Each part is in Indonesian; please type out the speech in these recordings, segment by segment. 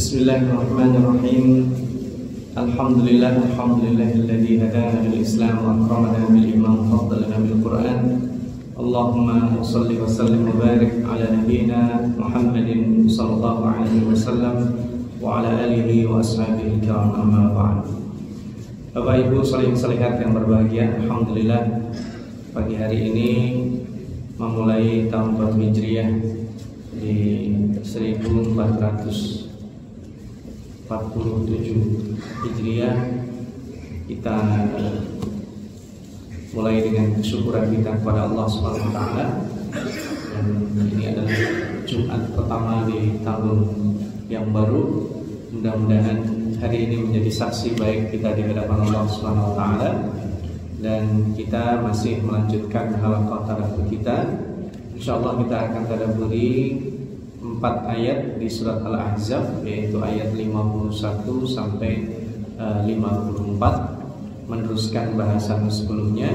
Bismillahirrahmanirrahim. Alhamdulillahilladzi hadana lil Islam wa akramana bil iman wa faddalana bil Qur'an. Allahumma shalli wa sallim wa barik ala nabiyyina Muhammadin sallallahu alaihi wasallam wa ala alihi wa ashabihi kiram, amma ba'd. Bapak Ibu salihin-salihat yang berbahagia, alhamdulillah pagi hari ini memulai tahun baru Hijriah di 1447 Hijriah, kita mulai dengan kesyukuran kita kepada Allah Subhanahu wa taala. Dan ini adalah Jumat pertama di tahun yang baru. Mudah-mudahan hari ini menjadi saksi baik kita di hadapan Allah Subhanahu wa taala, dan kita masih melanjutkan halaqah tadabbur kita. Insyaallah kita akan tadabburi 4 ayat di surat Al-Ahzab, yaitu ayat 51 sampai 54, meneruskan bahasan sebelumnya,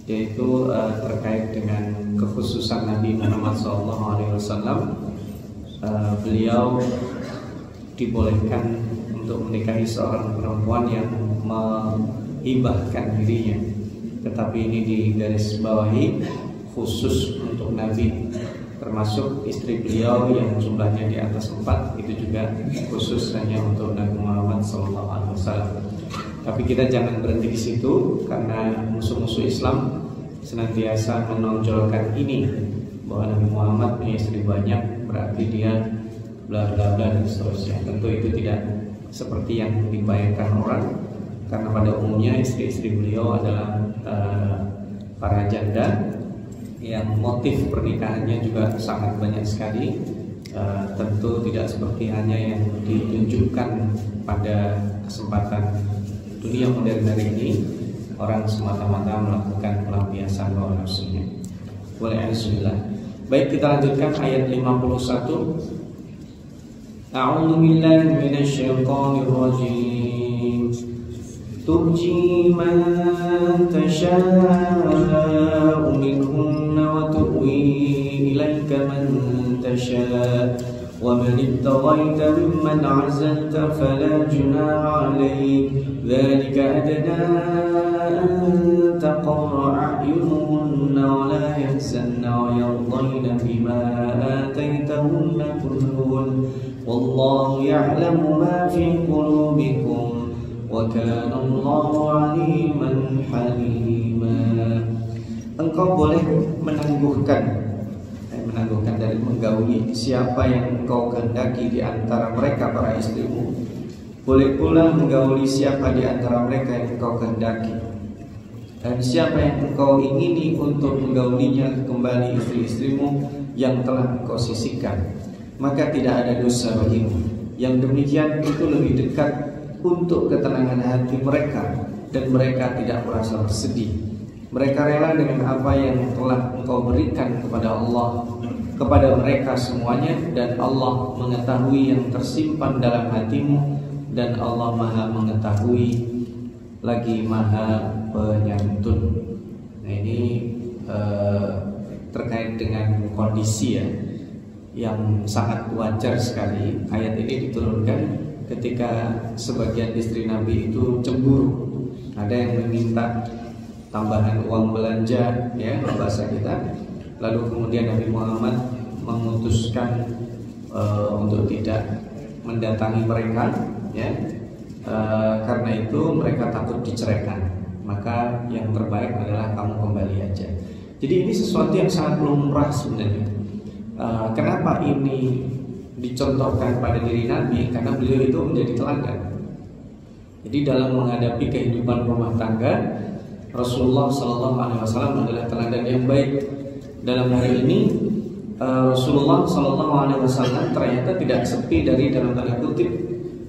yaitu terkait dengan kekhususan Nabi Muhammad SAW. Beliau dibolehkan untuk menikahi seorang perempuan yang menghibahkan dirinya, tetapi ini digarisbawahi khusus untuk Nabi, termasuk istri beliau yang jumlahnya di atas 4, itu juga khusus hanya untuk Nabi Muhammad SAW. Tapi kita jangan berhenti di situ, karena musuh-musuh Islam senantiasa menonjolkan ini, bahwa Nabi Muhammad punya istri banyak, berarti dia bla bla bla dan seterusnya. Tentu itu tidak seperti yang dibayangkan orang, karena pada umumnya istri-istri beliau adalah para janda yang motif pernikahannya juga sangat banyak sekali. Tentu tidak seperti hanya yang ditunjukkan pada kesempatan dunia modern hari ini, orang semata-mata melakukan pelampiasan hawa nafsunya. Wal'iyadzubillah. Baik, kita lanjutkan ayat 51. A'udzu billahi minasyaitonir rajim. Turji man tasha'u minhunna wa tu'wi ilaika man tasha' wa man ibtaghaita mimman 'azalta fala junaha 'alayk dzalika adna an taqarra a'yunuhunna wa la yahzanna wa yardayna bima ataytahunna kulluhun wallahu ya'lamu ma fi qulubikum wa kana Allahu 'aliman halima. Engkau boleh menangguhkan dari menggauli siapa yang engkau kehendaki di antara mereka para istrimu. Boleh pula menggauli siapa di antara mereka yang engkau kehendaki. Dan siapa yang engkau ingini untuk menggaulinya kembali istri-istrimu yang telah engkau sisihkan, maka tidak ada dosa bagimu. Yang demikian itu lebih dekat untuk ketenangan hati mereka, dan mereka tidak merasa bersedih. Mereka rela dengan apa yang telah engkau berikan kepada Allah, kepada mereka semuanya, dan Allah mengetahui yang tersimpan dalam hatimu, dan Allah Maha mengetahui lagi Maha penyantun. Nah, ini terkait dengan kondisi yang sangat wajar sekali. Ayat ini diturunkan ketika sebagian istri Nabi itu cemburu. Ada yang meminta tambahan uang belanja, ya, bahasa kita. Lalu kemudian Nabi Muhammad memutuskan untuk tidak mendatangi mereka, ya, karena itu mereka takut diceraikan. Maka yang terbaik adalah kamu kembali aja. Jadi ini sesuatu yang sangat lumrah sebenarnya. Kenapa ini dicontohkan pada diri Nabi? Karena beliau itu menjadi teladan. Jadi dalam menghadapi kehidupan rumah tangga, Rasulullah SAW adalah teladan yang baik. Dalam hal ini Rasulullah SAW ternyata tidak sepi dari, dalam tanda kutip,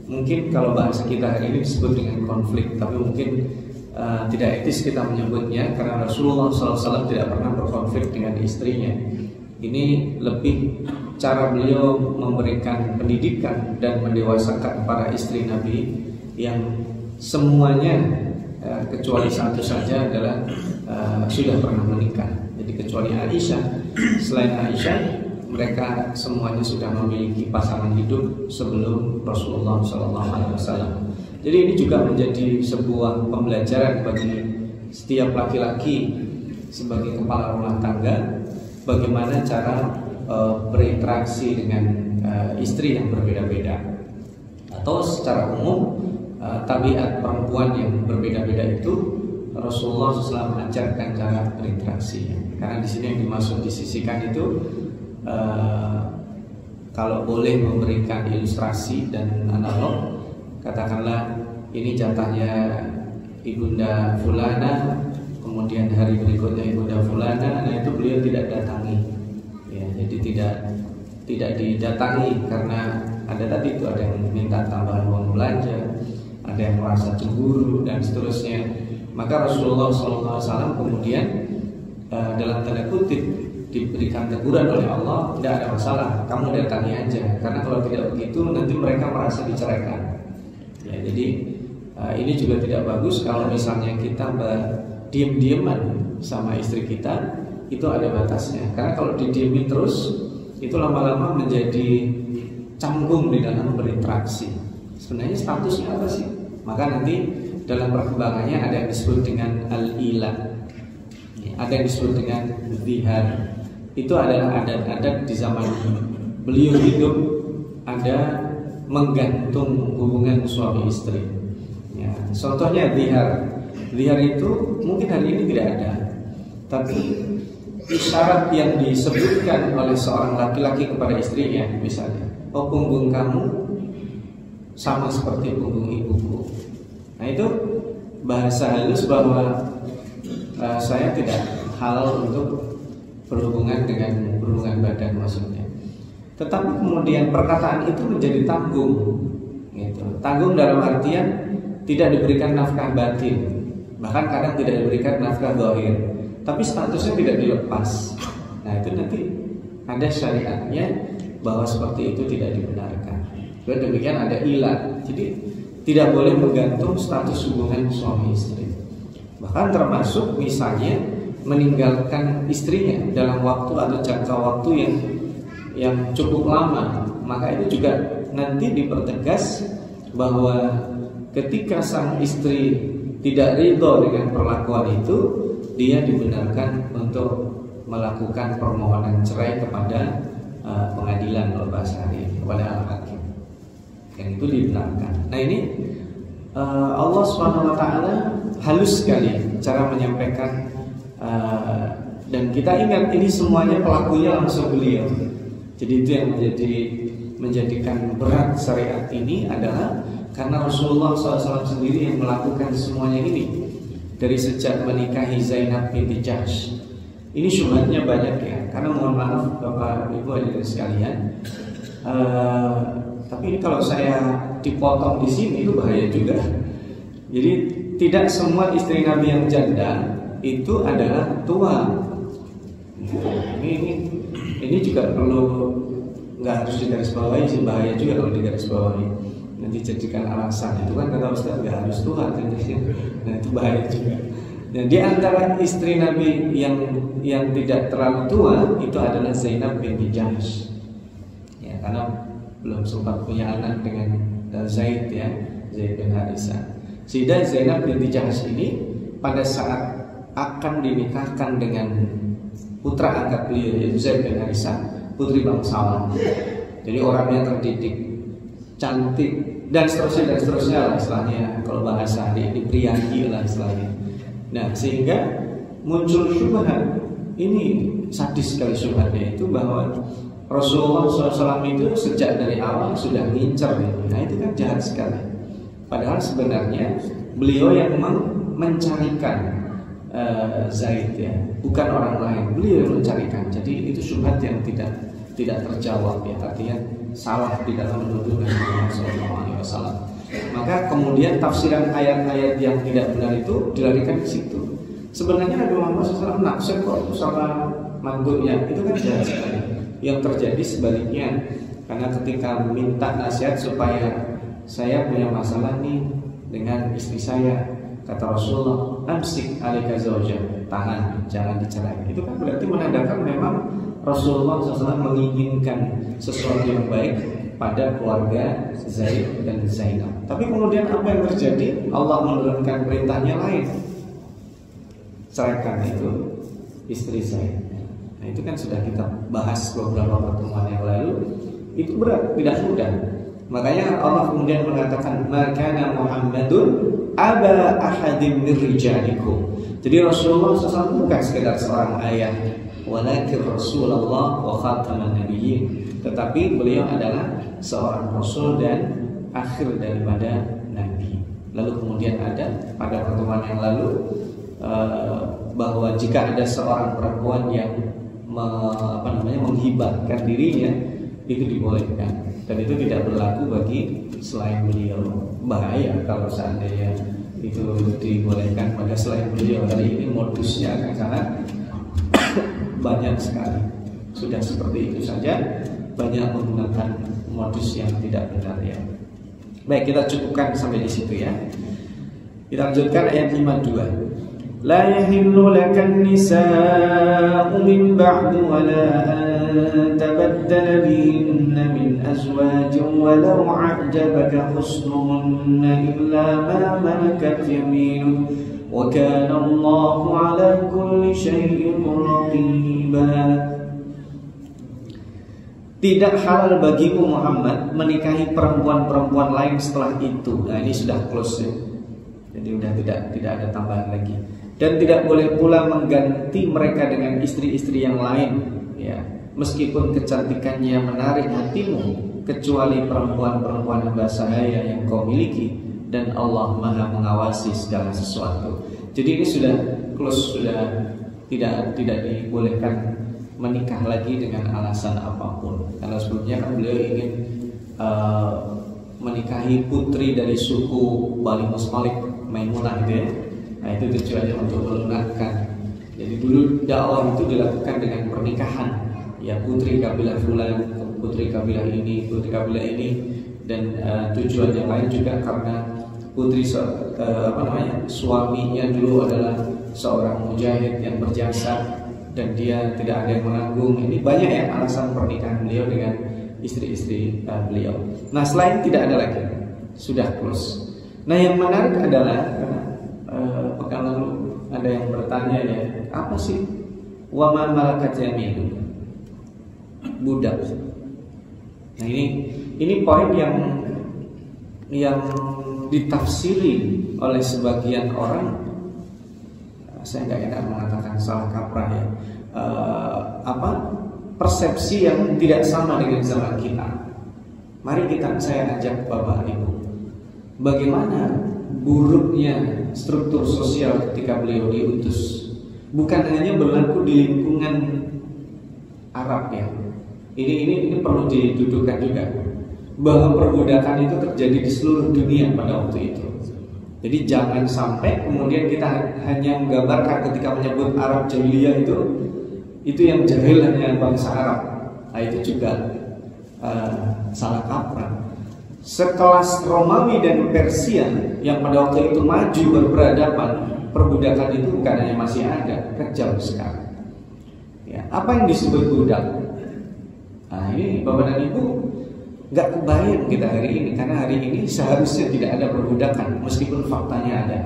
mungkin kalau bahasa kita hari ini disebut dengan konflik, tapi mungkin tidak etis kita menyebutnya, karena Rasulullah SAW tidak pernah berkonflik dengan istrinya. Ini lebih cara beliau memberikan pendidikan dan mendewasakan para istri Nabi yang semuanya kecuali satu saja adalah sudah pernah menikah. Jadi kecuali Aisyah, selain Aisyah mereka semuanya sudah memiliki pasangan hidup sebelum Rasulullah SAW. Jadi ini juga menjadi sebuah pembelajaran bagi setiap laki-laki sebagai kepala rumah tangga, bagaimana cara berinteraksi dengan istri yang berbeda-beda, atau secara umum tabiat perempuan yang berbeda-beda itu Rasulullah SAW ajarkan cara berinteraksi. Karena di sini yang dimaksud disisikan itu kalau boleh memberikan ilustrasi dan analog, katakanlah ini jatahnya ibunda fulana, kemudian hari berikutnya ibunda fulana, nah itu beliau tidak datangi, ya, jadi tidak didatangi karena ada tadi itu ada yang minta tambahan uang belanja, ada yang merasa cemburu dan seterusnya. Maka Rasulullah SAW kemudian dalam tanda kutip diberikan teguran oleh Allah, tidak ada masalah, kamu datangi aja, karena kalau tidak begitu nanti mereka merasa diceraikan. Ya, jadi ini juga tidak bagus kalau misalnya kita diem-dieman sama istri kita, itu ada batasnya. Karena kalau didiemin terus, itu lama-lama menjadi canggung di dalam berinteraksi. Sebenarnya statusnya apa sih? Maka nanti dalam perkembangannya ada yang disebut dengan al-ila, ada yang disebut dengan zihar. Itu adalah adat-adat di zaman beliau hidup, ada menggantung hubungan suami istri. Ya, contohnya zihar. Zihar itu mungkin hari ini tidak ada, tapi isyarat yang disebutkan oleh seorang laki-laki kepada istrinya, misalnya, oh punggung kamu sama seperti punggung ibuku. Nah itu bahasa halus bahwa saya tidak halal untuk berhubungan badan maksudnya. Tetapi kemudian perkataan itu menjadi tanggung, gitu. Tanggung dalam artian tidak diberikan nafkah batin, bahkan kadang tidak diberikan nafkah zahir, tapi statusnya tidak dilepas. Nah itu nanti ada syariatnya bahwa seperti itu tidak dibenarkan. Demikian ada ilah. Jadi tidak boleh menggantung status hubungan suami istri. Bahkan termasuk misalnya meninggalkan istrinya dalam waktu atau jangka waktu yang cukup lama, maka itu juga nanti dipertegas bahwa ketika sang istri tidak ridho dengan perlakuan itu, dia dibenarkan untuk melakukan permohonan cerai kepada pengadilan kalau bahasa hari ini, kepada al-hakim. Yang itu dibenarkan. Nah ini Allah SWT halus sekali cara menyampaikan, dan kita ingat ini semuanya pelakunya langsung beliau. Jadi itu yang menjadikan berat syariat ini adalah karena Rasulullah SAW sendiri yang melakukan semuanya ini. Dari sejak menikahi Zainab binti Jahsh, ini syubhatnya banyak ya. Karena mohon maaf Bapak Ibu hadirin sekalian, tapi ini kalau saya dipotong di sini itu bahaya juga. Jadi tidak semua istri Nabi yang janda itu adalah tua. Ini juga perlu, nggak harus digarisbawahi sih, bahaya juga kalau digarisbawahi. Nanti jadikan alasan itu kan kata Ustaz nggak harus tua, nah itu bahaya juga. Dan di antara istri Nabi yang tidak terlalu tua itu adalah Zainab binti Jahsh. Ya, karena belum sempat punya anak dengan Zaid ya, Zaid bin Harisah. Sehingga Zainab binti Jahsh ini pada saat akan dinikahkan dengan putra angkat beliau yaitu Zaid bin Harisah, putri bangsawan. Jadi orangnya terdidik, cantik dan seterusnya lah istilahnya, kalau bahasa hari ini priayi lah istilahnya. Nah sehingga muncul syubhat, ini sadis sekali syubhatnya itu bahwa Rasulullah SAW itu sejak dari awal sudah ngincar gitu. Nah itu kan jahat sekali. Padahal sebenarnya beliau yang mencarikan Zaid ya, bukan orang lain. Beliau yang mencarikan. Jadi itu syubhat yang tidak terjawab ya, artinya salah di dalam menuduh Nabi Muhammad SAW. Maka kemudian tafsiran ayat-ayat yang tidak benar itu dilarikan ke situ. Sebenarnya Nabi Muhammad SAW naksir kok sama mantunya, itu kan jahat sekali. Yang terjadi sebaliknya, karena ketika minta nasihat supaya saya punya masalah nih dengan istri saya, kata Rasulullah, amsik alika zaujah, tahan, jangan dicerai. Itu kan berarti menandakan memang Rasulullah SAW menginginkan sesuatu yang baik pada keluarga Zaid dan Zainab. Tapi kemudian apa yang terjadi? Allah menurunkan perintahnya lain, ceraikan itu istri Zaid. Nah, itu kan sudah kita bahas beberapa pertemuan yang lalu. Itu berat, tidak mudah. Makanya Allah kemudian mengatakan, "Maka Muhammadun aba ahadim min rijalikum." Jadi Rasulullah SAW bukan sekedar seorang ayah, walakin Rasulullah wa khataman nabiyyin, tetapi beliau adalah seorang rasul dan akhir daripada nabi. Lalu kemudian ada pada pertemuan yang lalu bahwa jika ada seorang perempuan yang menghibahkan dirinya, itu dibolehkan. Dan itu tidak berlaku bagi selain beliau. Bahaya kalau seandainya itu dibolehkan pada selain beliau. Kali ini modusnya akan sangat banyak sekali. Sudah seperti itu saja, banyak menggunakan modus yang tidak benar ya. Baik, kita cukupkan sampai di situ ya. Kita lanjutkan ayat 52. La yahillu lakan nisa'u min ba'du wa la an tabaddala bihinna min azwajin walau a'jabaka husnuhunna illa ma malakat yaminuk wa kana Allahu ala kulli syai'in raqiba. Tidak halal bagimu Muhammad menikahi perempuan-perempuan lain setelah itu. Nah, ini sudah close ya. Jadi sudah tidak ada tambahan lagi. Dan tidak boleh pula mengganti mereka dengan istri-istri yang lain ya. Meskipun kecantikannya menarik hatimu, kecuali perempuan-perempuan hamba sahaya yang kau miliki, dan Allah Maha mengawasi segala sesuatu. Jadi ini sudah close, sudah tidak dibolehkan menikah lagi dengan alasan apapun. Karena sebelumnya kan beliau ingin menikahi putri dari suku Bani Mustalik, Maimunah gitu ya. Nah, itu tujuannya untuk melunakkan. Jadi dulu dakwah itu dilakukan dengan pernikahan ya, putri kabilah fulan, putri kabilah ini, putri kabilah ini. Dan tujuan yang lain juga karena putri suaminya dulu adalah seorang mujahid yang berjasa dan dia tidak ada yang menanggung. Ini banyak ya alasan pernikahan beliau dengan istri-istri beliau. Nah, selain tidak ada lagi, sudah close. Nah, yang menarik adalah pekan lalu ada yang bertanya ya, apa sih wa ma malakat yaminuk? Budak. Nah, ini poin yang ditafsiri oleh sebagian orang. Saya nggak enak mengatakan salah kaprah ya. Persepsi yang tidak sama dengan zaman kita. Mari saya ajak Bapak Ibu, bagaimana buruknya struktur sosial ketika beliau diutus. Bukan hanya berlaku di lingkungan Arab ya. Ini perlu didudukkan juga, bahwa perbudakan itu terjadi di seluruh dunia pada waktu itu. Jadi jangan sampai kemudian kita hanya menggambarkan ketika menyebut Arab jahiliyah itu yang jahil hanya bangsa Arab. Nah, itu juga salah kaprah. Sekelas Romawi dan Persia yang pada waktu itu maju berperadaban, perbudakan itu bukan hanya masih ada, kejam sekali. Ya, apa yang disebut budak? Nah, ini Bapak dan Ibu nggak kebayang kita hari ini, karena hari ini seharusnya tidak ada perbudakan, meskipun faktanya ada.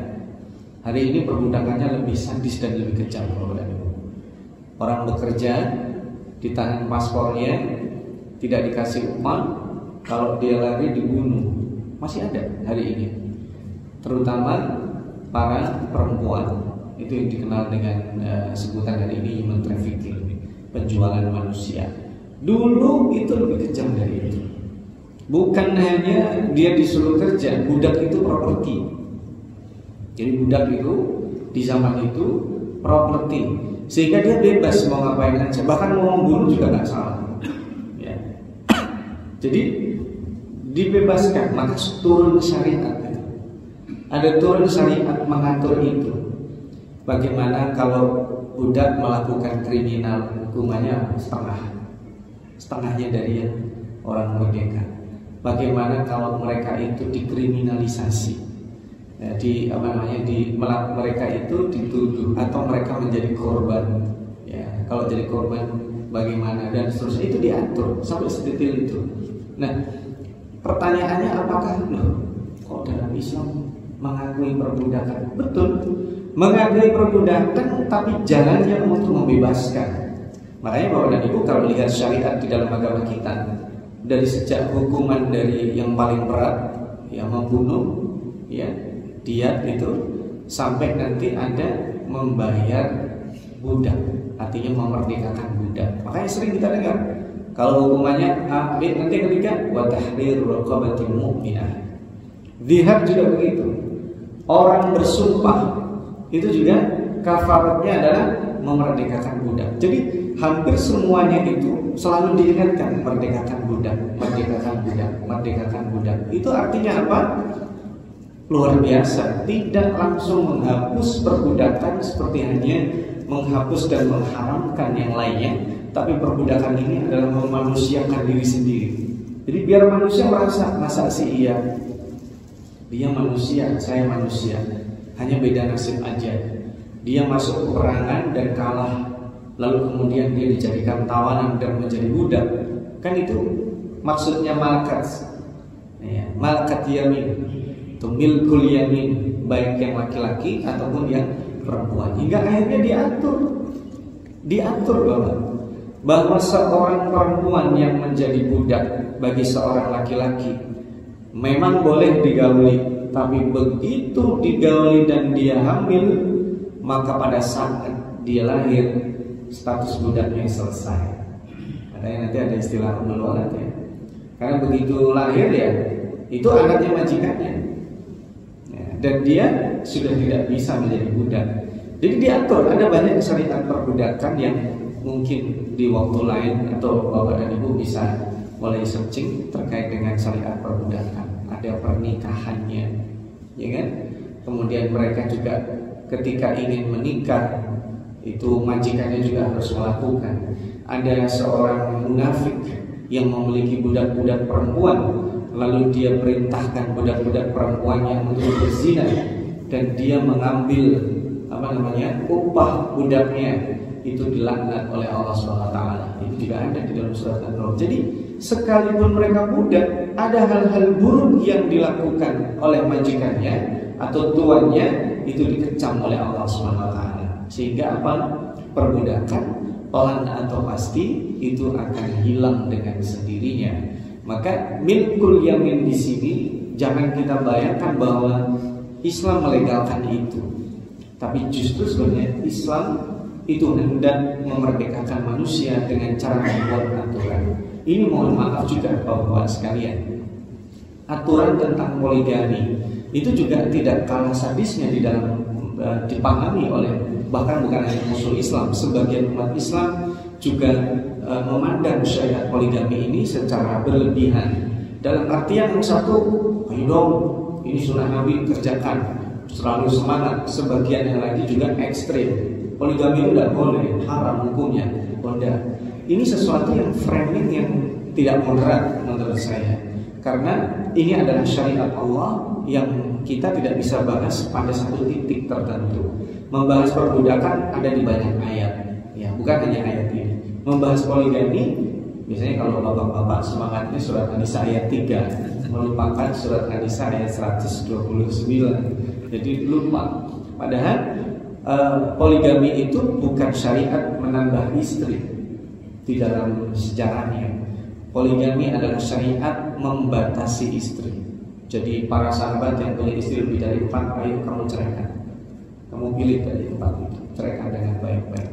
Hari ini perbudakannya lebih sadis dan lebih kejam, Bapak dan Ibu. Orang bekerja, ditahan paspornya, tidak dikasih upah. Kalau dia lari dibunuh. Masih ada hari ini. Terutama para perempuan. Itu yang dikenal dengan sebutan hari ini human trafficking, penjualan manusia. Dulu itu lebih kejam dari itu. Bukan hanya dia disuruh kerja, budak itu properti. Jadi budak itu di zaman itu properti, sehingga dia bebas mau ngapain aja, bahkan mau membunuh juga nggak salah. Ya. Jadi dibebaskan, maka turun syariat. Ada turun syariat mengatur itu. Bagaimana kalau budak melakukan kriminal, hukumannya setengahnya dari orang merdeka. Bagaimana kalau mereka itu dikriminalisasi, Ya, mereka itu dituduh atau mereka menjadi korban. Ya, kalau jadi korban bagaimana dan seterusnya itu diatur sampai sedetail itu. Nah, pertanyaannya apakah kok dalam Islam mengakui perbudakan? Betul, mengakui perbudakan, tapi jalannya untuk membebaskan. Makanya Bapak dan Ibu kalau lihat syariat di dalam agama kita, dari sejak hukuman dari yang paling berat, ya membunuh, ya diat itu, sampai nanti ada membayar budak, artinya memerdekakan budak. Makanya sering kita dengar kalau hukumannya nanti ketika wa tahriru raqabatin mu'minah. Dzihar juga begitu. Orang bersumpah itu juga kafaratnya adalah memerdekakan budak. Jadi hampir semuanya itu selalu diingatkan merdekakan budak, merdekakan budak, merdekakan budak. Itu artinya apa? Luar biasa. Tidak langsung menghapus perbudakan seperti hanya menghapus dan mengharamkan yang lainnya, tapi perbudakan ini adalah memanusiakan diri sendiri. Jadi biar manusia merasa, masa sih iya dia manusia, saya manusia, hanya beda nasib aja. Dia masuk peperangan dan kalah, lalu kemudian dia dijadikan tawanan dan menjadi budak. Kan itu maksudnya malakat, ya, malakat yamin, itu milkul yamin, baik yang laki-laki ataupun yang perempuan. Hingga akhirnya diatur bahwa seorang perempuan yang menjadi budak bagi seorang laki-laki memang boleh digauli, tapi begitu digauli dan dia hamil, maka pada saat dia lahir status budaknya selesai. Makanya nanti ada istilah umul walad ya. Karena begitu lahir ya itu anaknya majikannya, ya, dan dia sudah tidak bisa menjadi budak. Jadi diatur. Ada banyak syariat perbudakan yang mungkin di waktu lain atau Bapak dan Ibu bisa mulai searching terkait dengan syariat perbudakan. Ada pernikahannya, ya kan? Kemudian mereka juga ketika ingin menikah itu majikannya juga harus melakukan. Ada seorang munafik yang memiliki budak-budak perempuan, lalu dia perintahkan budak-budak perempuannya untuk berzina, dan dia mengambil upah budaknya, itu dilaknat oleh Allah SWT. Itu juga ada di dalam surat An-Nur. Jadi sekalipun mereka budak, ada hal-hal buruk yang dilakukan oleh majikannya atau tuannya, itu dikecam oleh Allah SWT. Sehingga apa? Perbudakan pelan atau pasti itu akan hilang dengan sendirinya. Maka milkul yamin di sini jangan kita bayangkan bahwa Islam melegalkan itu, tapi justru sebenarnya Islam itu hendak memerdekakan manusia dengan cara membuat aturan. Ini mohon maaf juga Bapak sekalian, aturan tentang poligami itu juga tidak kalah sadisnya di dalam dipahami oleh bahkan bukan hanya musuh Islam. Sebagian umat Islam juga memandang syariat poligami ini secara berlebihan. Dalam artian yang satu, ayo dong, ini sunnah Nabi kerjakan, selalu semangat. Sebagian yang lagi juga ekstrim. Poligami itu tidak boleh, haram hukumnya. Ini sesuatu yang framing yang tidak moderat menurut saya. Karena ini adalah syariat Allah yang kita tidak bisa bahas pada satu titik tertentu. Membahas perbudakan ada di banyak ayat, ya, bukan hanya ayat ini. Membahas poligami, biasanya kalau bapak-bapak semangatnya surat An-Nisa ayat 3, melupakan surat An-Nisa ayat 129. Jadi lupa. Padahal poligami itu bukan syariat menambah istri di dalam sejarahnya. Poligami adalah syariat membatasi istri. Jadi para sahabat yang punya istri lebih dari 4, ayo kamu ceraikan. Kamu pilih dari 4 itu, ceraikan dengan baik-baik.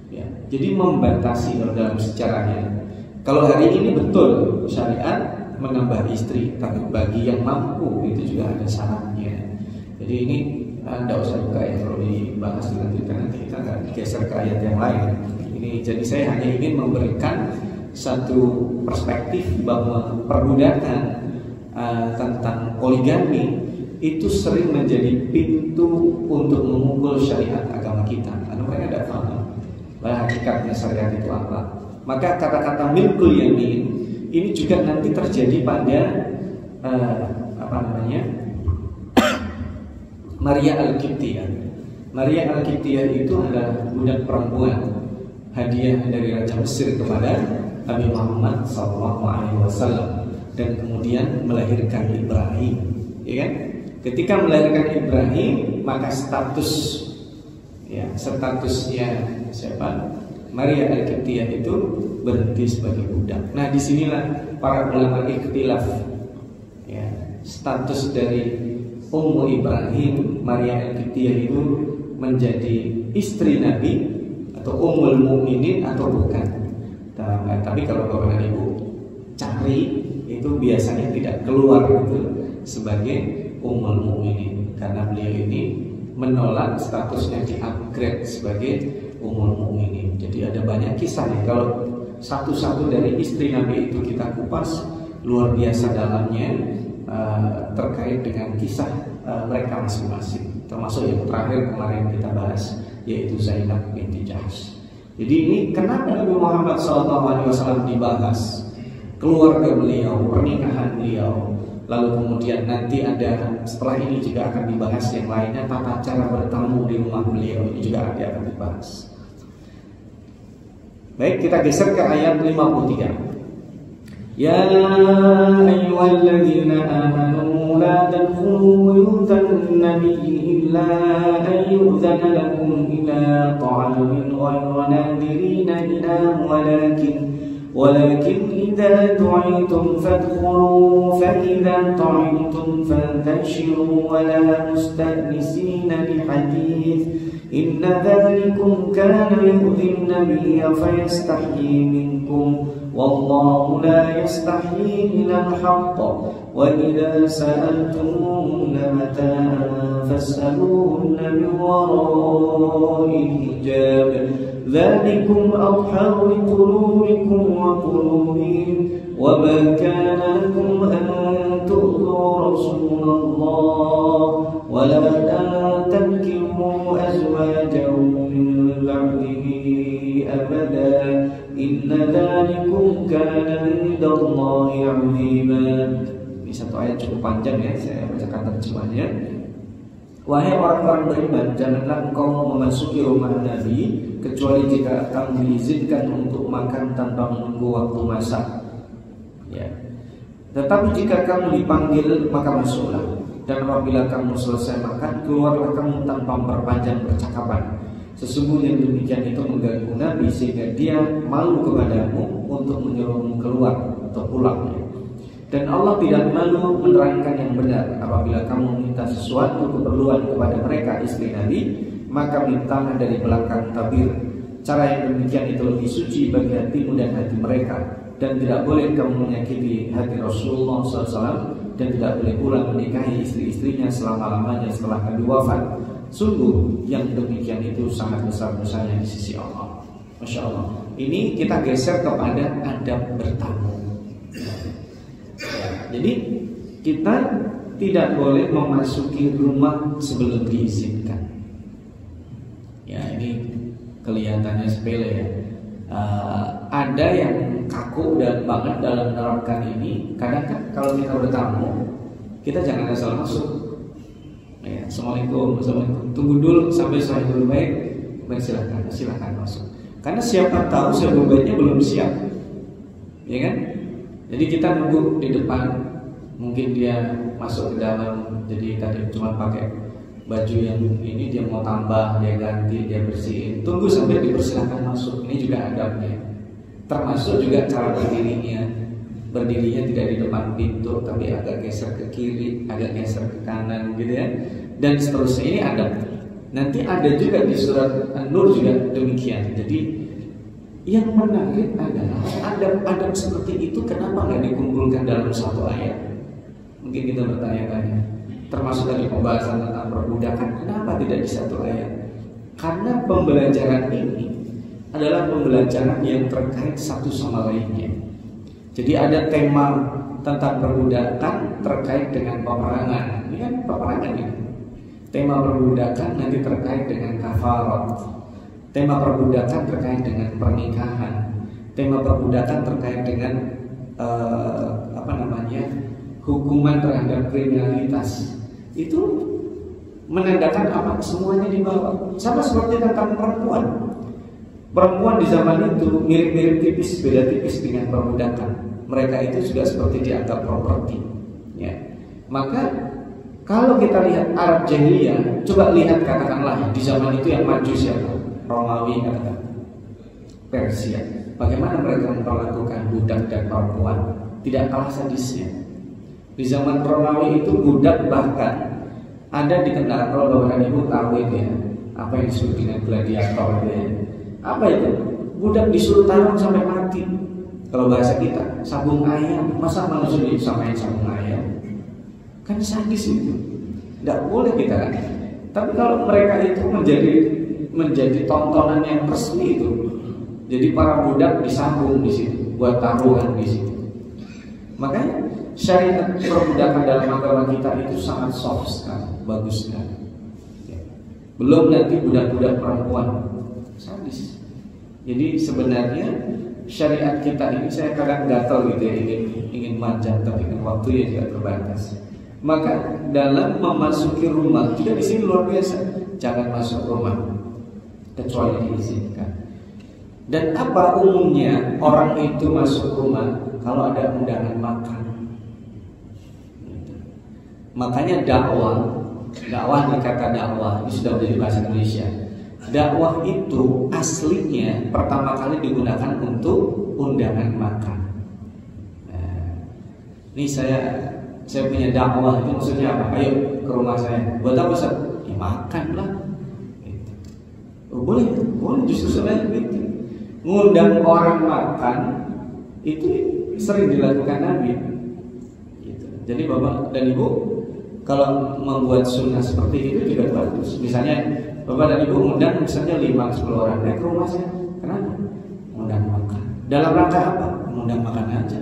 Ya, jadi membatasi dalam sejarahnya. Kalau hari ini betul syariat menambah istri, tapi bagi yang mampu itu juga ada syaratnya. Jadi ini tidak usah buka ya, kalau dibahas nanti kita nggak geser ke ayat yang lain. Ini jadi saya hanya ingin memberikan satu perspektif bahwa perbudakan tentang poligami itu sering menjadi pintu untuk memukul syariat agama kita, karena mereka tidak paham bahwa hakikatnya syariat itu apa. Maka kata-kata milkul yamin ini juga nanti terjadi pada Maria Al-Qibtiyah. Maria Al-Qibtiyah itu adalah budak perempuan hadiah dari Raja Mesir kepada Nabi Muhammad SAW, dan kemudian melahirkan Ibrahim, ya kan? Ketika melahirkan Ibrahim, maka statusnya siapa? Maria Al-Qibtiyah itu berhenti sebagai budak. Nah, disinilah para ulama ikhtilaf, ya, status dari Ummu Ibrahim, Maria Al-Qibtiyah itu menjadi istri Nabi atau Ummul Mukminin atau bukan. Nah, tapi kalau Bapak dan Ibu cari, itu biasanya tidak keluar itu sebagai Ummul Mukminin, karena beliau ini menolak statusnya di-upgrade sebagai Ummul Mukminin. Jadi ada banyak kisah nih, kalau satu-satu dari istri Nabi itu kita kupas, luar biasa dalamnya terkait dengan kisah mereka masing-masing. Termasuk yang terakhir kemarin kita bahas, yaitu Zainab binti Jahsy. Jadi ini kenapa Nabi Muhammad SAW dibahas, keluarga beliau, pernikahan beliau, lalu kemudian nanti ada setelah ini juga akan dibahas yang lainnya, tata cara bertamu di rumah beliau ini juga akan dibahas. Baik, kita geser ke ayat 53. Ya ayyuhalladzina amanu la tadkhulu buyutan nabiyyi illa an yu'zana lakum ila ta'amin ghayra nadirina inahu ولكن إذا دعيتم فادخلوا فإذا طعمتم فانتشروا ولا مستأنسين لحديث إن ذلكم كان يؤذي النبي فيستحيي منكم والله لا يستحيي من الحق وإذا سألتموهن متاعا فاسألوهن من وراء الحجاب ذلكم أطهر لقلوبكم وقلوبهم وما كان لكم أن تؤذوا رسول الله ولا أن تنكحوا أزواجه من بعده أبدا إن ذلكم كان عند الله عظيما. Ini satu ayat cukup panjang ya, saya bacakan terjemahnya. Wahai orang-orang beriman, janganlah engkau memasuki rumah Nabi kecuali jika kamu diizinkan untuk makan tanpa menunggu waktu masak. Ya. Tetapi jika kamu dipanggil maka masuklah, dan apabila kamu selesai makan keluarlah kamu tanpa memperpanjang percakapan. Sesungguhnya demikian itu mengganggu Nabi sehingga dia malu kepadamu untuk menyuruhmu keluar atau pulang. Dan Allah tidak malu menerangkan yang benar. Apabila kamu minta sesuatu keperluan kepada mereka istri Nabi, maka mintalah dari belakang tabir. Cara yang demikian itu lebih suci bagi hatimu dan hati mereka. Dan tidak boleh kamu menyakiti hati Rasulullah SAW, dan tidak boleh pula menikahi istri-istrinya selama-lamanya setelah Nabi wafat. Sungguh yang demikian itu sangat besar dosanya di sisi Allah. Masya Allah. Ini kita geser kepada adab bertamu. Jadi kita tidak boleh memasuki rumah sebelum diizinkan. Ya, ini kelihatannya sepele ya. Ada yang kaku dan banget dalam menerapkan ini. Kadang kan kalau kita bertamu, kita jangan asal masuk. Ya, Assalamualaikum. Tunggu dulu sampai saya dulu baik. Silakan masuk. Karena siapa tahu sebelumnya belum siap, ya kan? Jadi kita nunggu di depan, mungkin dia masuk ke dalam, jadi tadi cuma pakai baju yang ini, dia mau tambah, dia ganti, dia bersihin. Tunggu sampai dipersilakan masuk. Ini juga adabnya. Termasuk juga cara berdirinya. Berdirinya tidak di depan pintu, tapi agak geser ke kiri, agak geser ke kanan, gitu ya. Dan seterusnya, ini adab. Nanti ada juga di surat An-Nur juga demikian. Jadi yang menarik adalah adab-adab seperti itu kenapa nggak dikumpulkan dalam satu ayat? Mungkin kita bertanya-tanya. Termasuk dari pembahasan tentang perbudakan, kenapa tidak di satu ayat? Karena pembelajaran ini adalah pembelajaran yang terkait satu sama lainnya. Jadi ada tema tentang perbudakan terkait dengan peperangan. Ini kan peperangan ini. Tema perbudakan nanti terkait dengan kafarat. Tema perbudakan terkait dengan pernikahan. Tema perbudakan terkait dengan hukuman terhadap kriminalitas. Itu menandakan apa? Semuanya dibawa. Sama seperti tentang perempuan. Perempuan di zaman itu mirip-mirip tipis, beda tipis dengan perbudakan. Mereka itu juga seperti dianggap properti. Ya. Maka kalau kita lihat Arab jahiliyah, coba lihat katakanlah di zaman itu yang maju siapa? Romawi katakan, Persia. Bagaimana mereka memperlakukan budak dan perempuan? Tidak kalah sadisnya. Di zaman Romawi itu budak bahkan ada dikenal, kalau Bapak dan Ibu tahu itu ya, apa yang disebut dengan gladiator itu ya. Apa itu? Budak disuruh tarung sampai mati. Kalau bahasa kita, sabung ayam. Masa manusia disamain sabung ayam? Kan sadis itu. Tidak boleh kita kan. Tapi kalau mereka itu menjadi tontonan yang resmi itu. Jadi para budak disambung di situ, buat taruhan di situ. Makanya syariat perbudakan dalam agama kita itu sangat soft sekali, bagus sekali. Belum nanti budak-budak perempuan sadis. Jadi sebenarnya syariat kita ini, saya kadang gatal gitu ya, ingin manjat, tapi kan waktunya juga terbatas. Maka dalam memasuki rumah juga di sini luar biasa, jangan masuk rumah kecuali diizinkan. Dan apa umumnya orang itu masuk rumah kalau ada undangan makan? Makanya dakwah nih, kata dakwah ini sudah menjadi bahasa Indonesia. Dakwah itu aslinya pertama kali digunakan untuk undangan makan. Nah, ini saya punya dakwah, itu maksudnya apa? Ayo ke rumah saya. Buat apa Ustaz? Ya makan lah. Gitu. Oh, boleh justru sebenarnya gitu. Ngundang orang makan itu sering dilakukan Nabi. Gitu. Jadi Bapak dan Ibu kalau membuat sunnah seperti itu juga bagus. Misalnya Bapak dan Ibu undang misalnya 5-10 orang ke rumah saya. Kenapa? Undang makan. Dalam rangka apa? Undang makan aja.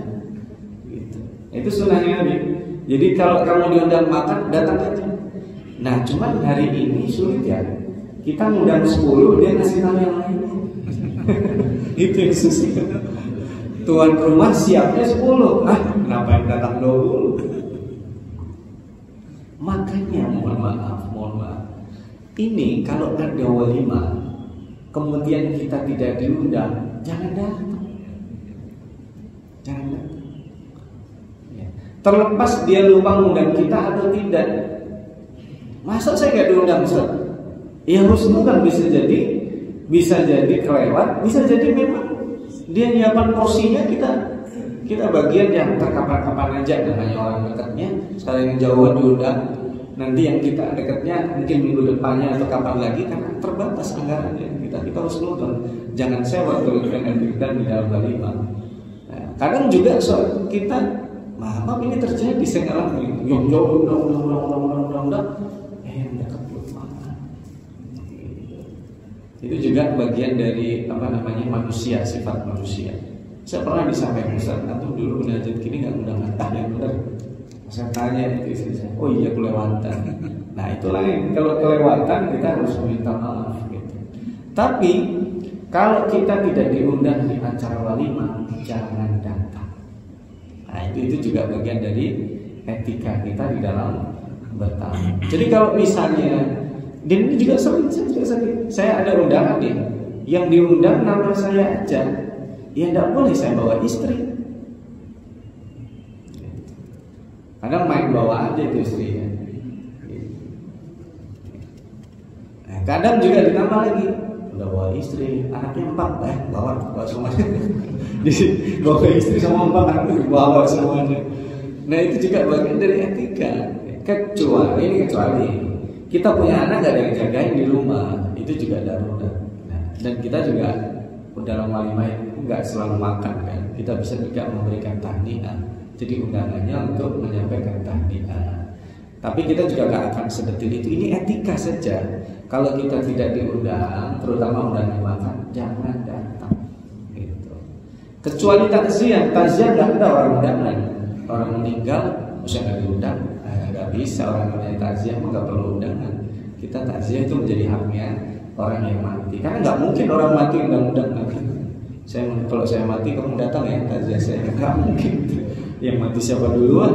Gitu. Itu sunnahnya Nabi. Jadi kalau kamu diundang makan, datang aja. Nah, cuman hari ini sulit ya. Kita ngundang 10, dia ngasih tahu yang lain. Itu yang susah. Tuan rumah siapnya 10. Kenapa yang datang 20? Makanya mohon maaf. Ini kalau ada walimah, kemudian kita tidak diundang, jangan datang. Ya. Terlepas dia lupa mengundang kita atau tidak. Masa saya nggak diundang Ustaz? Ya husnu kan bisa jadi kelewat, bisa jadi memang dia nyiapkan porsinya, kita bagian yang terkapan-kapan aja, namanya orang dekatnya. Sekarang yang jauh diundang. Nanti yang kita dekatnya mungkin minggu depannya atau kapan lagi, karena terbatas anggarannya. Kita harus nonton. Jangan sewa dan di dalam walimah. Nah, kadang juga soal kita, maaf ini terjadi, saya ngalamin. Yang jauh undang. Yang dekat belum makan. Itu juga bagian dari manusia, sifat manusia. Saya pernah disampaikan Ustaz, antum dulu munajat gini nggak undang yang benar. Saya tanya itu istri saya, oh iya kelewatan. Nah itu lain, kalau kelewatan kita harus meminta maaf gitu. Tapi kalau kita tidak diundang di acara walimah, jangan datang. Nah itu juga bagian dari etika kita di dalam bertamu. Jadi kalau misalnya, dan ini juga sering, saya ada undangan nih, yang diundang nama saya aja, ya tidak boleh saya bawa istri. Kadang main bawa aja itu istrinya. Nah, kadang juga ditambah lagi, udah bawa istri, anaknya 4, bawa semuanya. Jadi bawa istri sama 4 anak bawa semuanya. Nah itu juga bagian dari etika. Kecuali kita punya anak gak ada yang jagain di rumah, itu juga darurat. Nah, dan kita juga dalam walimah itu nggak selalu makan kan, kita bisa juga memberikan tahniah. Jadi undangannya untuk menyampaikan tahniah. Tapi kita juga gak akan sedetil itu. Ini etika saja. Kalau kita tidak diundang, terutama undangan makan, jangan datang. Gitu. Kecuali takziah nggak ada orang undangan. Orang meninggal, bisa nggak diundang, nggak bisa. Orang namanya takziah nggak perlu undangan. Kita takziah itu menjadi haknya orang yang mati. Karena nggak mungkin orang mati undang-undang lagi. Kalau saya mati kamu datang ya takziah saya, nggak mungkin. Yang mati siapa duluan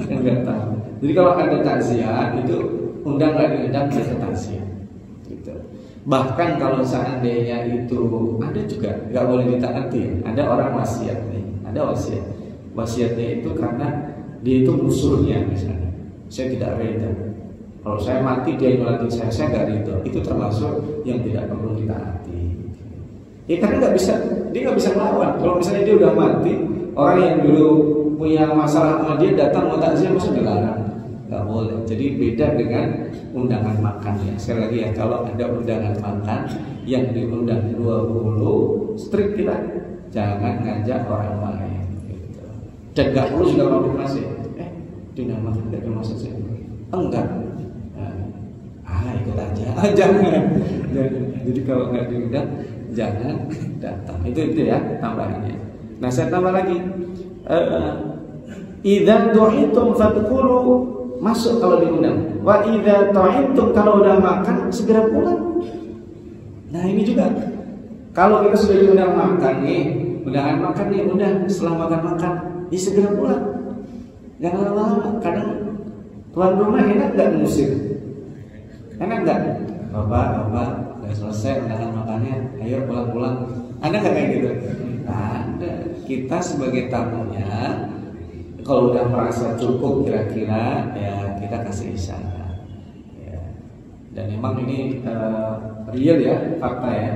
kan nggak tahu. Jadi kalau ada takziah itu undang nggak diundang biasa takziah. Gitu. Bahkan kalau seandainya itu ada juga nggak boleh ditaati. Ada orang wasiat nih, ada wasiat. Wasiatnya itu karena dia itu musuhnya misalnya. Saya tidak reda. Kalau saya mati dia nyolatin saya nggak reda. Itu termasuk yang tidak perlu ditaati. Ya karena dia nggak bisa melawan. Kalau misalnya dia udah mati, orang yang dulu punya masalah sama dia datang mau takziah masa dilarang? Nggak boleh. Jadi beda dengan undangan makan ya. Sekali lagi ya, kalau ada undangan makan yang diundang 20, strict kita jangan ngajak orang lain. Gitu. Dan nggak perlu juga konfirmasi. Diundang makan nggak dimaksud saya? Enggak. Ikut aja. Jangan. Jadi kalau nggak diundang jangan datang. Itu ya tambahannya. Nah saya tambah lagi. Idza du'itum fadkhulu, masuk kalau diundang. Wa idza ta'imtum, kalau udah makan segera pulang. Nah ini juga kalau kita sudah diundang makan nih, undangan makan nih, udah setelah makan ya segera pulang. Jangan lama-lama. Kadang tuan rumah enak nggak ngusir? Enak nggak? Bapak udah selesai undangan makannya, ayo pulang-pulang. Ada nggak kayak gitu? Ada. Kita sebagai tamunya, kalau udah merasa cukup kira-kira, ya kita kasih isyarat. Ya. Dan memang ini real ya, fakta ya.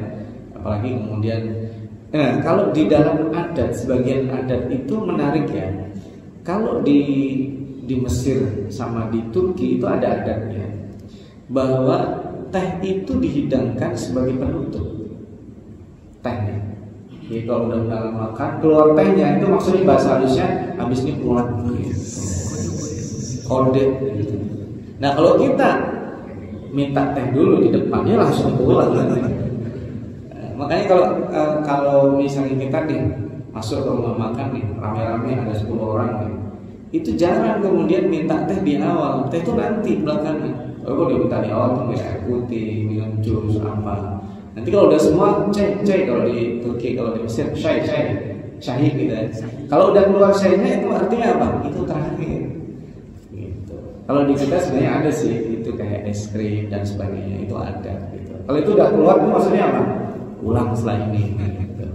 Apalagi kemudian, kalau di dalam adat, sebagian adat itu menarik ya. Kalau di Mesir sama di Turki itu ada adatnya bahwa teh itu dihidangkan sebagai penutup. Tehnya. Jadi kalau udah makan keluar tehnya, itu maksudnya bahasa halusnya habis ini pulang gitu. Kode gitu. Nah kalau kita minta teh dulu di depannya langsung pulang nanti. Makanya kalau misalnya kita nih masuk ke rumah makan nih rame-rame ada 10 orang nih, itu jarang kemudian minta teh di awal. Teh itu nanti belakangan. Kalau dia minta di awal tuh minum air putih, minum jus apa. Nanti kalau udah semua cai kalau di Turki, kalau di Mesir syahid gitu ya. Kalau udah keluar syahidnya itu artinya apa? Itu terakhir. Gitu. Kalau di kita sebenarnya ada sih itu kayak es krim dan sebagainya itu ada. Gitu. Kalau itu udah keluar itu maksudnya apa? Pulang setelah ini. Gitu.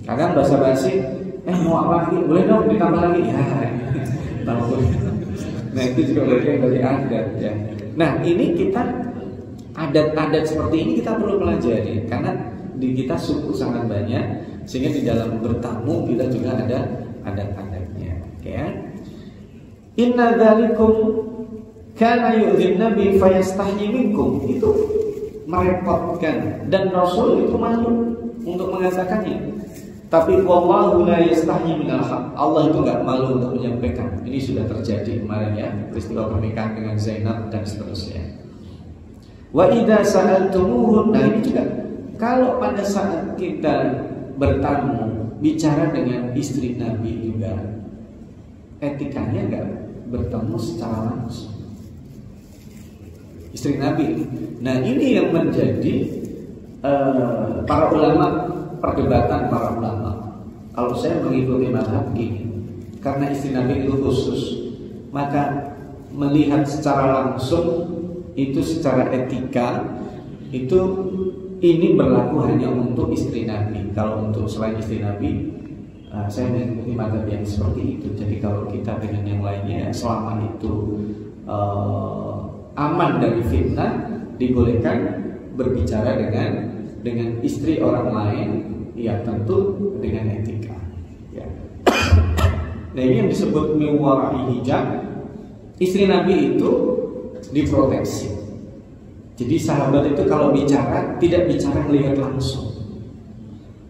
Kadang basa-basi, mau apa lagi? Boleh dong ditambah lagi? Ya, tambah. Nah itu juga bagian dari adat ya. Nah ini kita adat-adat seperti ini kita perlu pelajari karena di kita suku sangat banyak sehingga di dalam bertamu kita juga ada adat-adatnya. Ya. Inna dzalikum kana yu'dhin nabi fayastahyi minkum, itu merepotkan dan Rasul itu malu untuk mengatakannya. Tapi wallahu la yastahyi minal haq, Allah itu enggak malu untuk menyampaikan. Ini sudah terjadi kemarin ya, peristiwa pernikahan dengan Zainab dan seterusnya. Wa idza sa'altumuhun, nah ini juga kalau pada saat kita bertamu bicara dengan istri Nabi juga etikanya enggak bertemu secara langsung. Istri Nabi. Nah, ini yang menjadi para ulama, perdebatan para ulama. Kalau saya mengikuti mazhab gini, karena istri Nabi itu khusus, maka melihat secara langsung itu secara etika itu ini berlaku hanya untuk istri Nabi. Kalau untuk selain istri Nabi, saya mengikuti mazhab yang seperti itu. Jadi kalau kita dengan yang lainnya selama itu aman dari fitnah, dibolehkan berbicara dengan istri orang lain, ya tentu dengan etika. Ya. Nah ini yang disebut miwara'i hijab. Istri Nabi itu diproteksi. Jadi sahabat itu kalau bicara tidak bicara melihat langsung.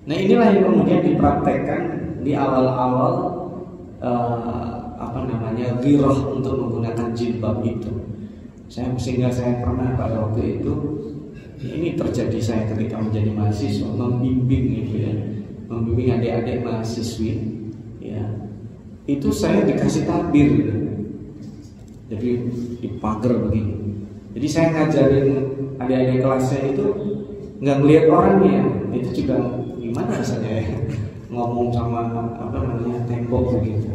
Nah inilah yang kemudian dipraktekkan di awal-awal ghirah untuk menggunakan jilbab itu. Sehingga saya pernah pada waktu itu, ini terjadi saya ketika menjadi mahasiswa, membimbing gitu ya, membimbing adik-adik mahasiswi, ya. Itu saya dikasih tabir gitu. Jadi dipagar begini. Jadi saya ngajarin adik-adik kelasnya itu nggak melihat orangnya, itu juga gimana rasanya ya, ngomong sama tembok begitu.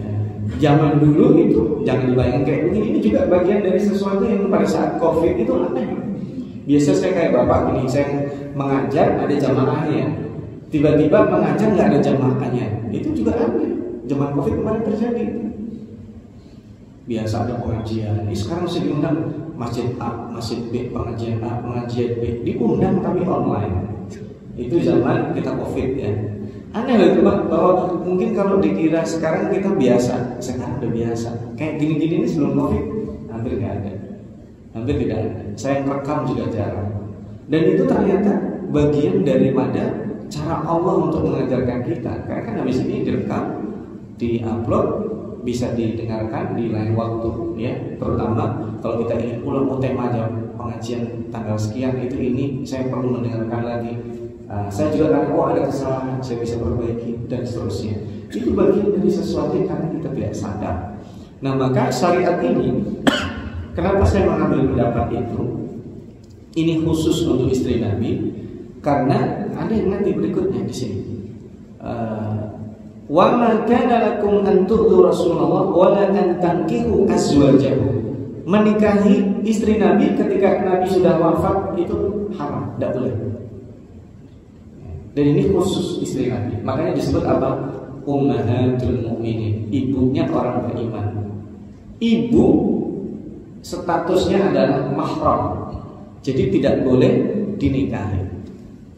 Ya. Zaman dulu itu jangan dibayangkan kayak begini. Ini juga bagian dari sesuatu yang pada saat COVID itu aneh. Biasa saya kayak bapak gini, saya mengajar ada jamaahnya, tiba-tiba mengajar nggak ada jamaahnya, itu juga aneh. Zaman COVID kemarin terjadi. Biasa ada pengajian, ini sekarang masih diundang masjid A, masjid B, pengajian A, pengajian B, diundang tapi online. Itu zaman kita COVID ya. Aneh loh itu Pak, bahwa mungkin kalau dikira sekarang kita biasa, sekarang udah biasa. Kayak gini-gini ini sebelum COVID hampir nggak ada, hampir tidak ada. Saya rekam juga jarang. Dan itu ternyata bagian daripada cara Allah untuk mengajarkan kita. Karena kan habis ini direkam, di-upload, bisa didengarkan di lain waktu, ya. Terutama kalau kita ingin ulang tema pengajian tanggal sekian itu ini, saya perlu mendengarkan lagi. Saya juga tahu ada kesalahan, saya bisa perbaiki dan seterusnya. Itu bagian dari sesuatu yang karena kita tidak sadar. Nah maka syariat ini, kenapa saya mengambil pendapat itu? Ini khusus untuk istri Nabi, karena ada yang nanti berikutnya di sini. Wa ma kana lakum an tu'dhu Rasulullah wa la an tankihu azwajahu. Menikahi istri Nabi ketika Nabi sudah wafat itu haram, tidak boleh. Dan ini khusus istri Nabi. Makanya disebut apa? Ummahatul Mukminin, ibunya orang beriman. Ibu statusnya adalah mahram, jadi tidak boleh dinikahi.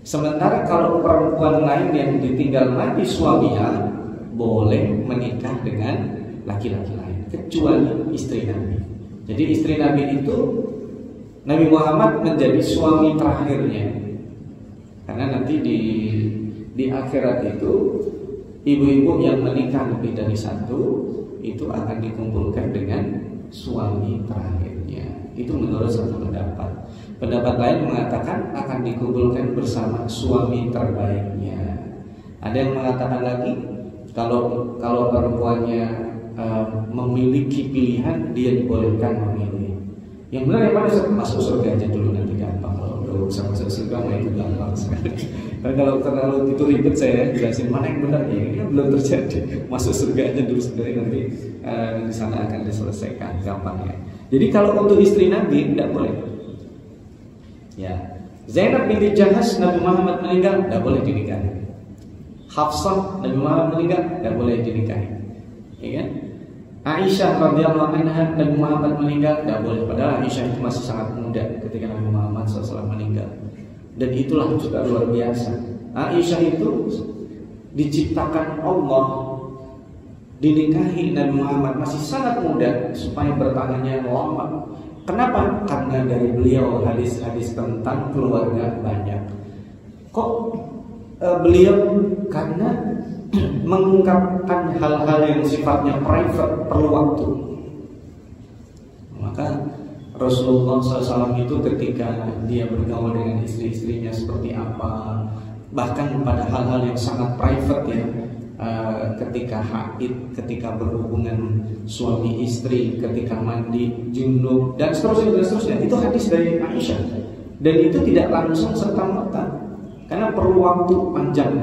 Sementara kalau perempuan lain yang ditinggal mati suaminya boleh menikah dengan laki-laki lain, kecuali istri Nabi. Jadi istri Nabi itu Nabi Muhammad menjadi suami terakhirnya. Karena nanti di akhirat itu ibu-ibu yang menikah lebih dari satu itu akan dikumpulkan dengan suami terakhirnya. Itu menurut satu pendapat. Pendapat lain mengatakan akan dikumpulkan bersama suami terbaiknya. Ada yang mengatakan lagi kalau perempuannya memiliki pilihan, dia dibolehkan memilih. Yang benar yang mana masuk surga aja dulu, nanti gampang. Kalau sama surga mah itu gampang sekali. Karena kalau terlalu itu ribet saya jelasin mana yang benar, ya ini belum terjadi. Masuk surga aja dulu sebenarnya, nanti di sana akan diselesaikan gampang ya. Jadi kalau untuk istri Nabi tidak boleh. Ya, Zainab binti Jahasy Nabi Muhammad meninggal, tidak boleh dinikahi. Hafsah Nabi Muhammad meninggal, tidak boleh dinikahi. Ya kan? Aisyah radhiyallahu anha Nabi Muhammad meninggal, tidak boleh. Padahal Aisyah itu masih sangat muda ketika Nabi Muhammad SAW meninggal. Dan itulah juga luar biasa. Aisyah itu diciptakan Allah, dinikahi Nabi Muhammad masih sangat muda supaya bertahannya lama. Kenapa? Karena dari beliau hadis-hadis tentang keluarga banyak. Kok beliau? Karena mengungkapkan hal-hal yang sifatnya private perlu waktu. Maka Rasulullah SAW itu ketika dia bergaul dengan istri-istrinya seperti apa, bahkan pada hal-hal yang sangat private ya, ketika haid, ketika berhubungan suami istri, ketika mandi junub dan seterusnya, itu hadis dari Aisyah. Dan itu tidak langsung serta-merta, karena perlu waktu panjang.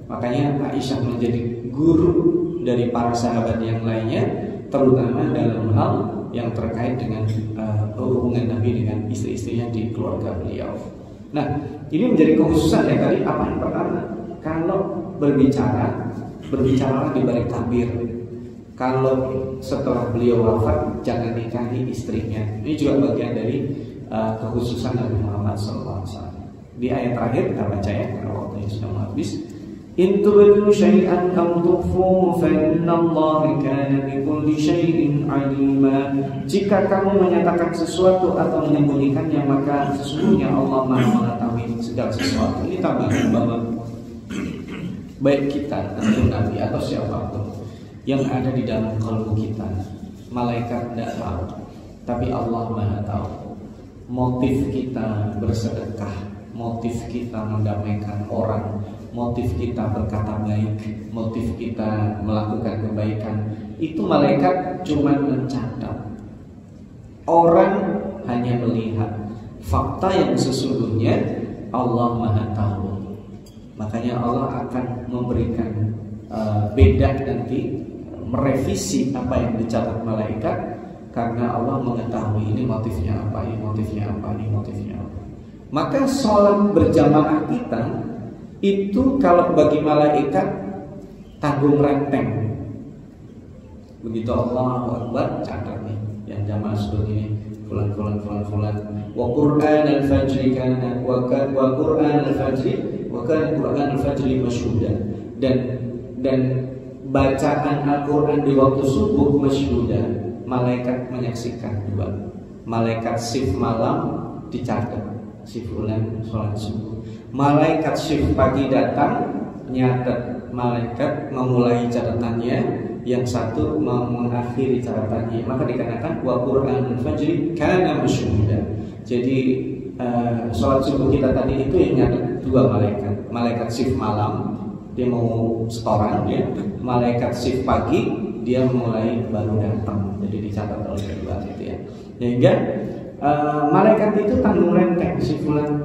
Makanya Aisyah menjadi guru dari para sahabat yang lainnya, terutama dalam hal yang terkait dengan hubungan Nabi dengan istri-istrinya di keluarga beliau. Nah, ini menjadi kekhususan ya tadi. Apa yang pertama? Kalau berbicaralah di balik tabir. Kalau setelah beliau wafat, jangan nikahi istrinya. Ini juga bagian dari kekhususan Nabi Muhammad SAW. Di ayat terakhir kita baca ya, karena waktunya sudah habis. In tubdu syai'an aw tukhfuhu fa innallaha kana bikulli syai'in 'alima. Jika kamu menyatakan sesuatu atau menyembunyikannya, maka sesungguhnya Allah Maha mengetahui segala sesuatu. Ini tambahan bahwa baik kita atau Nabi atau siapapun yang ada di dalam kalbu kita, malaikat tidak tahu, tapi Allah Maha tahu. Motif kita bersedekah, motif kita mendamaikan orang, motif kita berkata baik, motif kita melakukan kebaikan, itu malaikat cuma mencatat. Orang hanya melihat. Fakta yang sesungguhnya Allah Maha tahu. Makanya Allah akan memberikan beda nanti merevisi apa yang dicatat malaikat, karena Allah mengetahui ini motifnya apa, ini motifnya apa, ini motifnya apa. Maka sholat berjamaah kita itu kalau bagi malaikat tanggung renteng. Begitu Allahu Akbar, catat nih yang jamaah subuh ini fulan. Wa Qur'an al-fajri kana wa Qur'an al-fajri wa kana Qur'an al-fajri masyhuda. Dan bacaan Al-Qur'an di waktu subuh masyhuda, malaikat menyaksikan juga. Malaikat shift malam dicatat, shift fulan sholat subuh. Malaikat shift pagi datang nyatet, malaikat memulai catatannya, yang satu mengakhiri catatannya. Maka dikatakan wa Qur'anul fajri kana masyhuda. Jadi sholat subuh kita tadi itu yang nyatet dua malaikat. Malaikat shift malam dia mau setoran ya. Malaikat shift pagi dia mulai baru datang. Jadi dicatat oleh kedua itu ya. Sehingga malaikat itu tanggung renteng si fulan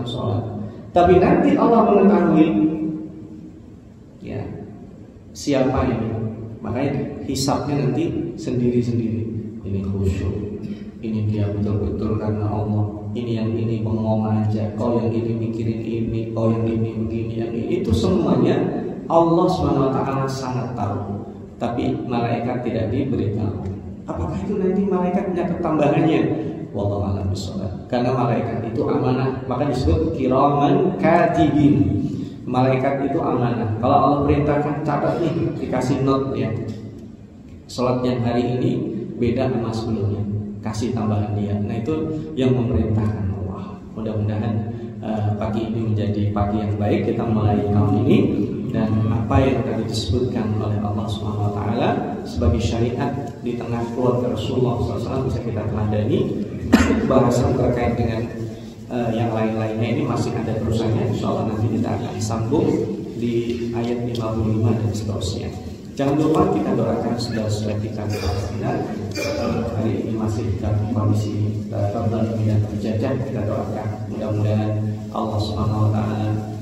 sholat. Tapi nanti Allah mengetahui ya siapa ini, makanya hisabnya nanti sendiri-sendiri. Ini khusyuk, ini dia betul-betul karena Allah, ini yang ini bengong aja, kau yang ini mikirin ini, kau yang ini begini, yang ini. Itu semuanya Allah SWT sangat tahu, tapi malaikat tidak diberitahu. Apakah itu nanti malaikat punya ketambahannya? Wallahu a'lam bishawab. Karena malaikat itu amanah, maka disebut kiraman katibin. Malaikat itu amanah. Kalau Allah perintahkan catat nih, dikasih note ya. Sholat yang hari ini beda sama sebelumnya, kasih tambahan dia. Nah itu yang memerintahkan Allah. Mudah-mudahan pagi ini menjadi pagi yang baik. Kita mulai tahun ini dan apa yang tadi disebutkan oleh Allah SWT sebagai syariat di tengah keluarga Rasulullah SAW bisa kita teladani. Bahasan terkait dengan yang lain-lainnya ini masih ada terusannya. Insyaallah nanti kita akan sambung di ayat 55 dan seterusnya. Jangan lupa kita doakan saudara-saudara kita di Palestina. Hari ini masih dalam kondisi terbalik dan terjajah. Kita doakan mudah-mudahan Allah SWT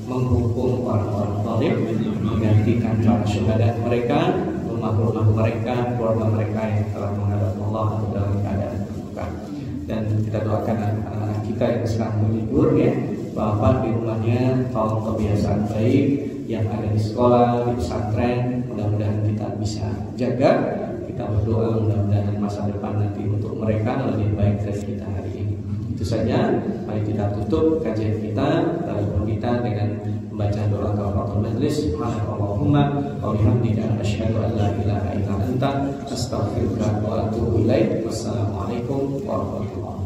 menghukum orang-orang zalim, menggantikan para syuhada mereka, rumah-rumah mereka, keluarga mereka yang telah menghadap Allah atau dalam keadaan terluka. Dan kita doakan anak-anak kita yang sedang berlibur ya, bapak di rumahnya tahu kebiasaan baik yang ada di sekolah, di pesantren. Mudah-mudahan kita bisa jaga. Kita berdoa mudah-mudahan masa depan nanti untuk mereka lebih baik dari kita hari ini. Itu saja. Mari kita tutup kajian kita dengan membaca doa kafaratul majlis. Subhanallahumma wa bihamdika asyhadu an la ilaha illa anta astaghfiruka wa atubu ilaik. Wassalamualaikum warahmatullahi wabarakatuh.